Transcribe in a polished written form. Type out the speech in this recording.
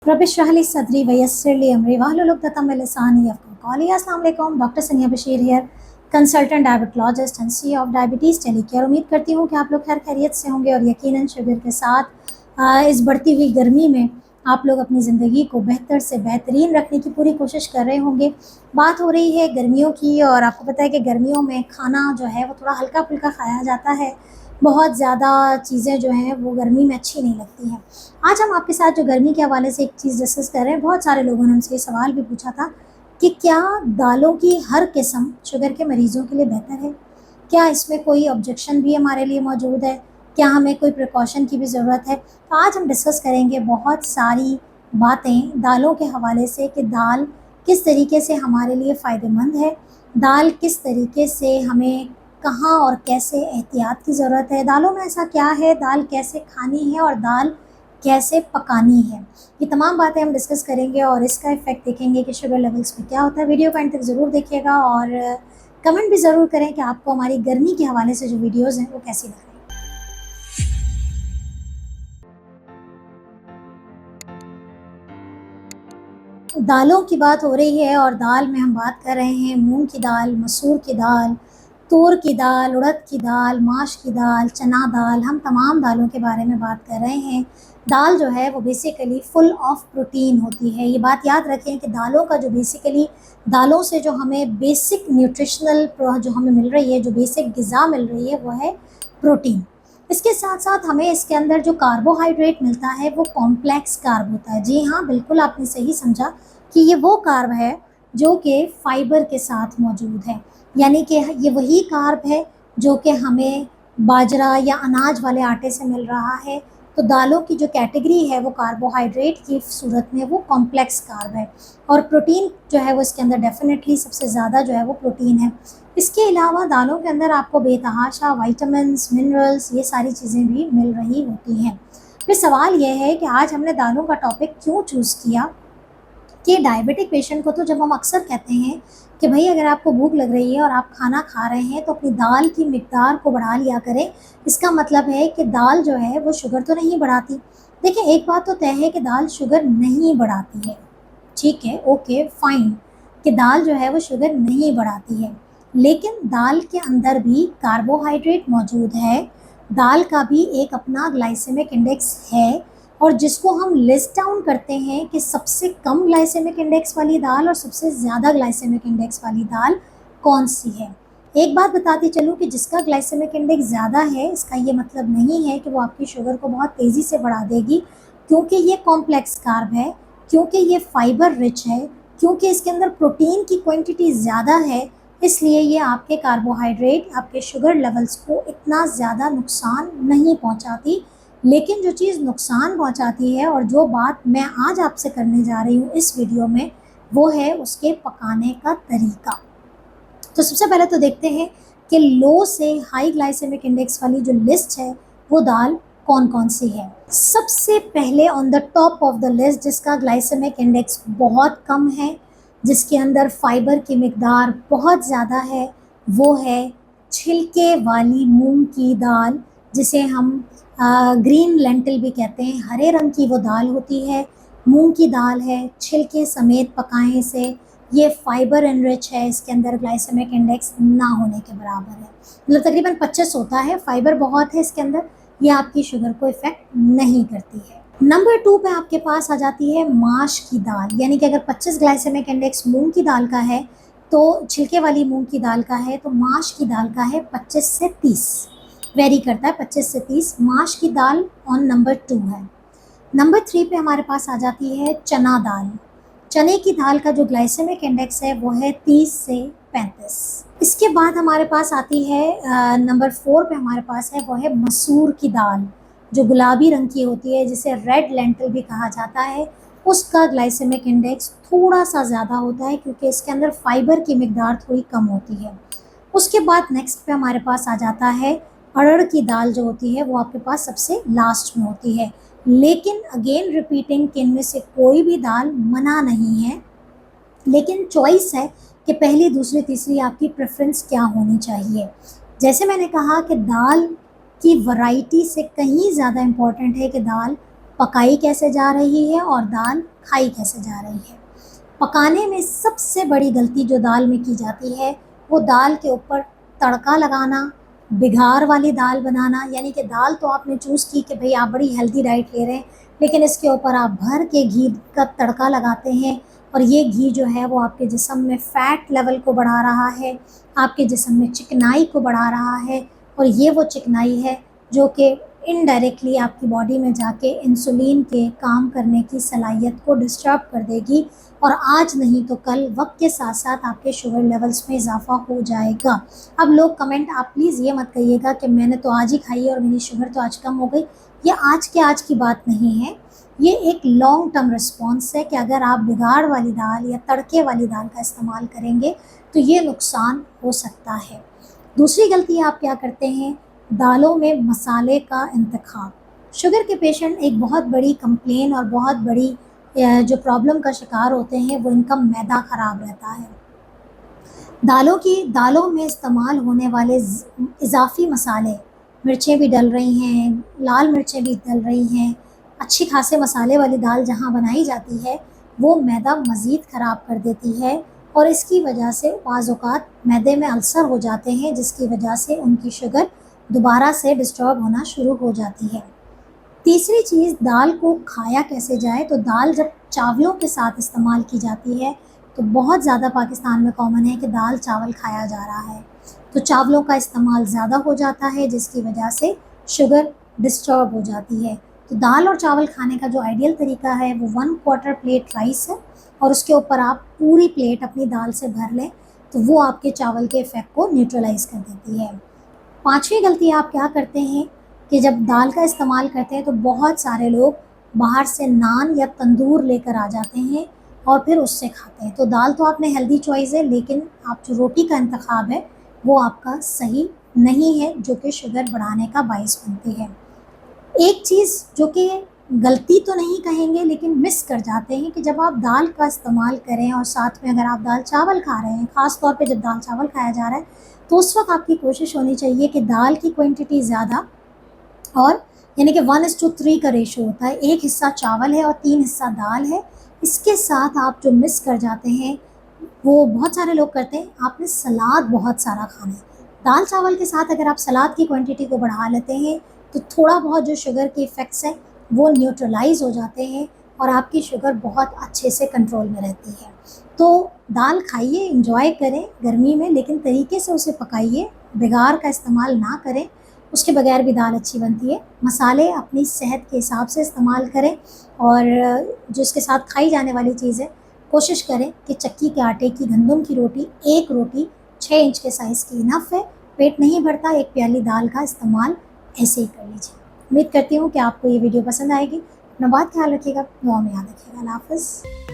रब इश्रह ली सदरी वयस्सिर ली अमरी वाहलुल उक़दतम मिन लिसानी यफ़क़हू क़ौली। अस्सलाम वालेकुम, doctor Sania Bashir here, consultant diabetologist and C of diabetes telecare. उम्मीद करती हूँ कि आप लोग खैर खैरियत से होंगे और यकीनन शुगर के साथ इस बढ़ती हुई गर्मी में आप लोग अपनी ज़िंदगी को बेहतर से बेहतरीन रखने की पूरी कोशिश कर रहे होंगे। बात हो रही है गर्मियों की और आपको पता है कि गर्मियों में खाना जो है वो थोड़ा हल्का फुल्का खाया जाता है। बहुत ज़्यादा चीज़ें जो हैं वो गर्मी में अच्छी नहीं लगती हैं। आज हम आपके साथ जो गर्मी के हवाले से एक चीज़ डिस्कस कर रहे हैं, बहुत सारे लोगों ने हमसे ये सवाल भी पूछा था कि क्या दालों की हर किस्म शुगर के मरीज़ों के लिए बेहतर है? क्या इसमें कोई ऑब्जेक्शन भी हमारे लिए मौजूद है? क्या हमें कोई प्रिकॉशन की भी ज़रूरत है? तो आज हम डिस्कस करेंगे बहुत सारी बातें दालों के हवाले से कि दाल किस तरीके से हमारे लिए फ़ायदेमंद है, दाल किस तरीके से हमें कहाँ और कैसे एहतियात की ज़रूरत है, दालों में ऐसा क्या है, दाल कैसे खानी है और दाल कैसे पकानी है। ये तमाम बातें हम डिस्कस करेंगे और इसका इफ़ेक्ट देखेंगे कि शुगर लेवल्स पे क्या होता है। वीडियो को एंड तक ज़रूर देखिएगा और कमेंट भी ज़रूर करें कि आपको हमारी गर्मी के हवाले से जो वीडियोज़ हैं वो कैसी लग रही हैं। दालों की बात हो रही है और दाल में हम बात कर रहे हैं मूंग की दाल, मसूर की दाल, तूर की दाल, उड़द की दाल, माश की दाल, चना दाल, हम तमाम दालों के बारे में बात कर रहे हैं। दाल जो है वो बेसिकली फुल ऑफ प्रोटीन होती है। ये बात याद रखें कि दालों का जो बेसिकली दालों से जो हमें बेसिक न्यूट्रिशनल जो हमें मिल रही है, जो बेसिक ग़िज़ा मिल रही है वो है प्रोटीन। इसके साथ साथ हमें इसके अंदर जो कार्बोहाइड्रेट मिलता है वो कॉम्प्लेक्स कार्ब होता है। जी हाँ, बिल्कुल आपने सही समझा कि ये वो कार्ब है जो कि फ़ाइबर के साथ मौजूद है, यानी कि ये वही कार्ब है जो कि हमें बाजरा या अनाज वाले आटे से मिल रहा है। तो दालों की जो कैटेगरी है वो कार्बोहाइड्रेट की सूरत में वो कॉम्प्लेक्स कार्ब है और प्रोटीन जो है वो इसके अंदर डेफिनेटली सबसे ज़्यादा जो है वो प्रोटीन है। इसके अलावा दालों के अंदर आपको बेतहाशा विटामिन्स, मिनरल्स, ये सारी चीज़ें भी मिल रही होती हैं। फिर सवाल ये है कि आज हमने दालों का टॉपिक क्यों चूज़ किया कि डायबिटिक पेशेंट को तो जब हम अक्सर कहते हैं कि भाई अगर आपको भूख लग रही है और आप खाना खा रहे हैं तो अपनी दाल की मिकदार को बढ़ा लिया करें। इसका मतलब है कि दाल जो है वो शुगर तो नहीं बढ़ाती। देखिए, एक बात तो तय है कि दाल शुगर नहीं बढ़ाती है, ठीक है, ओके फाइन, कि दाल जो है वो शुगर नहीं बढ़ाती है, लेकिन दाल के अंदर भी कार्बोहाइड्रेट मौजूद है। दाल का भी एक अपना ग्लाइसेमिक इंडेक्स है और जिसको हम लिस्ट डाउन करते हैं कि सबसे कम ग्लाइसेमिक इंडेक्स वाली दाल और सबसे ज़्यादा ग्लाइसेमिक इंडेक्स वाली दाल कौन सी है। एक बात बताती चलूँ कि जिसका ग्लाइसेमिक इंडेक्स ज़्यादा है, इसका ये मतलब नहीं है कि वो आपकी शुगर को बहुत तेज़ी से बढ़ा देगी, क्योंकि ये कॉम्प्लेक्स कार्ब है, क्योंकि ये फाइबर रिच है, क्योंकि इसके अंदर प्रोटीन की क्वांटिटी ज़्यादा है, इसलिए ये आपके कार्बोहाइड्रेट, आपके शुगर लेवल्स को इतना ज़्यादा नुकसान नहीं पहुंचाती। लेकिन जो चीज़ नुकसान पहुंचाती है और जो बात मैं आज आपसे करने जा रही हूँ इस वीडियो में, वो है उसके पकाने का तरीका। तो सबसे पहले तो देखते हैं कि लो से हाई ग्लाइसेमिक इंडेक्स वाली जो लिस्ट है वो दाल कौन कौन सी है। सबसे पहले on the top of the list जिसका ग्लाइसेमिक इंडेक्स बहुत कम है, जिसके अंदर फाइबर की मिकदार बहुत ज़्यादा है, वो है छिलके वाली मूंग की दाल, जिसे हम ग्रीन लेंटिल भी कहते हैं। हरे रंग की वो दाल होती है, मूंग की दाल है, छिलके समेत पकाएं इसे। ये फाइबर एनरिच है, इसके अंदर ग्लाइसेमिक इंडेक्स ना होने के बराबर है, मतलब तकरीबन 25 होता है। फाइबर बहुत है इसके अंदर, ये आपकी शुगर को इफ़ेक्ट नहीं करती है। नंबर 2 पे आपके पास आ जाती है माश की दाल, यानी कि अगर 25 ग्लाइसेमिक इंडेक्स मूंग की दाल का है तो छिलके वाली मूंग की दाल का है, तो माश की दाल का है 25 से 30, वेरी करता है 25 से 30। माश की दाल ऑन नंबर 2 है। नंबर 3 पे हमारे पास आ जाती है चना दाल। चने की दाल का जो ग्लाइसेमिक इंडेक्स है वो है 30 से 35। इसके बाद हमारे पास आती है नंबर 4 पे हमारे पास है वो है मसूर की दाल, जो गुलाबी रंग की होती है, जिसे रेड लेंटिल भी कहा जाता है। उसका ग्लाइसेमिक इंडेक्स थोड़ा सा ज़्यादा होता है क्योंकि इसके अंदर फाइबर की मिकदार थोड़ी कम होती है। उसके बाद नेक्स्ट पे हमारे पास आ जाता है अरहर की दाल, जो होती है वो आपके पास सबसे लास्ट में होती है। लेकिन अगेन रिपीटिंग कि इनमें से कोई भी दाल मना नहीं है, लेकिन चॉइस है कि पहली, दूसरी, तीसरी आपकी प्रेफरेंस क्या होनी चाहिए। जैसे मैंने कहा कि दाल की वैरायटी से कहीं ज़्यादा इम्पॉर्टेंट है कि दाल पकाई कैसे जा रही है और दाल खाई कैसे जा रही है। पकाने में सबसे बड़ी गलती जो दाल में की जाती है वो दाल के ऊपर तड़का लगाना, बिगाड़ वाली दाल बनाना, यानी कि दाल तो आपने चूज़ की कि भाई आप बड़ी हेल्दी डाइट ले रहे हैं, लेकिन इसके ऊपर आप भर के घी का तड़का लगाते हैं और ये घी जो है वो आपके जिस्म में फ़ैट लेवल को बढ़ा रहा है, आपके जिस्म में चिकनाई को बढ़ा रहा है और ये वो चिकनाई है जो कि इनडायरेक्टली आपकी बॉडी में जाके इंसुलिन के काम करने की सलाहियत को डिस्टर्ब कर देगी और आज नहीं तो कल वक्त के साथ साथ आपके शुगर लेवल्स में इजाफा हो जाएगा। अब लोग कमेंट आप प्लीज़ ये मत कहिएगा कि मैंने तो आज ही खाई है और मेरी शुगर तो आज कम हो गई। ये आज की बात नहीं है, ये एक लॉन्ग टर्म रिस्पॉन्स है कि अगर आप बिगाड़ वाली दाल या तड़के वाली दाल का इस्तेमाल करेंगे तो ये नुकसान हो सकता है। दूसरी गलती आप क्या करते हैं, दालों में मसाले का इंतखाब। शुगर के पेशेंट एक बहुत बड़ी कंप्लेन और बहुत बड़ी जो प्रॉब्लम का शिकार होते हैं वो इनका मैदा ख़राब रहता है। दालों में इस्तेमाल होने वाले इजाफ़ी मसाले, मिर्चें भी डल रही हैं, लाल मिर्चें भी डल रही हैं, अच्छी खासे मसाले वाली दाल जहाँ बनाई जाती है वो मैदा मज़ीद ख़राब कर देती है और इसकी वजह से बाज़ औक़ात मैदे में अल्सर हो जाते हैं, जिसकी वजह से उनकी शुगर दोबारा से डिस्टर्ब होना शुरू हो जाती है। तीसरी चीज़, दाल को खाया कैसे जाए, तो दाल जब चावलों के साथ इस्तेमाल की जाती है तो बहुत ज़्यादा पाकिस्तान में कॉमन है कि दाल चावल खाया जा रहा है, तो चावलों का इस्तेमाल ज़्यादा हो जाता है जिसकी वजह से शुगर डिस्टर्ब हो जाती है। तो दाल और चावल खाने का जो आइडियल तरीका है वो 1/4 प्लेट राइस है और उसके ऊपर आप पूरी प्लेट अपनी दाल से भर लें, तो वो आपके चावल के इफ़ेक्ट को न्यूट्रलाइज़ कर देती है। पाँचवीं गलती आप क्या करते हैं कि जब दाल का इस्तेमाल करते हैं तो बहुत सारे लोग बाहर से नान या तंदूर लेकर आ जाते हैं और फिर उससे खाते हैं। तो दाल तो आपने हेल्दी चॉइस है, लेकिन आप जो रोटी का इंतखाब है वो आपका सही नहीं है, जो कि शुगर बढ़ाने का बाइस बनती है। एक चीज़ जो कि गलती तो नहीं कहेंगे लेकिन मिस कर जाते हैं कि जब आप दाल का इस्तेमाल करें और साथ में अगर आप दाल चावल खा रहे हैं, ख़ास तौर पे जब दाल चावल खाया जा रहा है, तो उस वक्त आपकी कोशिश होनी चाहिए कि दाल की क्वांटिटी ज़्यादा और यानी कि 1:3 का रेशो होता है, 1 हिस्सा चावल है और 3 हिस्सा दाल है। इसके साथ आप जो मिस कर जाते हैं वो बहुत सारे लोग करते हैं, आपने सलाद बहुत सारा खाना है। दाल चावल के साथ अगर आप सलाद की क्वांटिटी को बढ़ा लेते हैं तो थोड़ा बहुत जो शुगर के इफ़ेक्ट्स हैं वो न्यूट्रलाइज़ हो जाते हैं और आपकी शुगर बहुत अच्छे से कंट्रोल में रहती है। तो दाल खाइए, एंजॉय करें गर्मी में, लेकिन तरीके से उसे पकाइए, बिगाड़ का इस्तेमाल ना करें, उसके बगैर भी दाल अच्छी बनती है। मसाले अपनी सेहत के हिसाब से इस्तेमाल करें और जो इसके साथ खाई जाने वाली चीज़ है, कोशिश करें कि चक्की के आटे की गंदम की रोटी, एक रोटी 6 इंच के साइज़ की इनफ है। पेट नहीं भरता, एक प्याली दाल का इस्तेमाल ऐसे ही कर लीजिए। उम्मीद करती हूँ कि आपको ये वीडियो पसंद आएगी। अपना बहुत ख्याल रखिएगा, दुआ में याद रखिएगा। अल्लाह हाफ़िज़।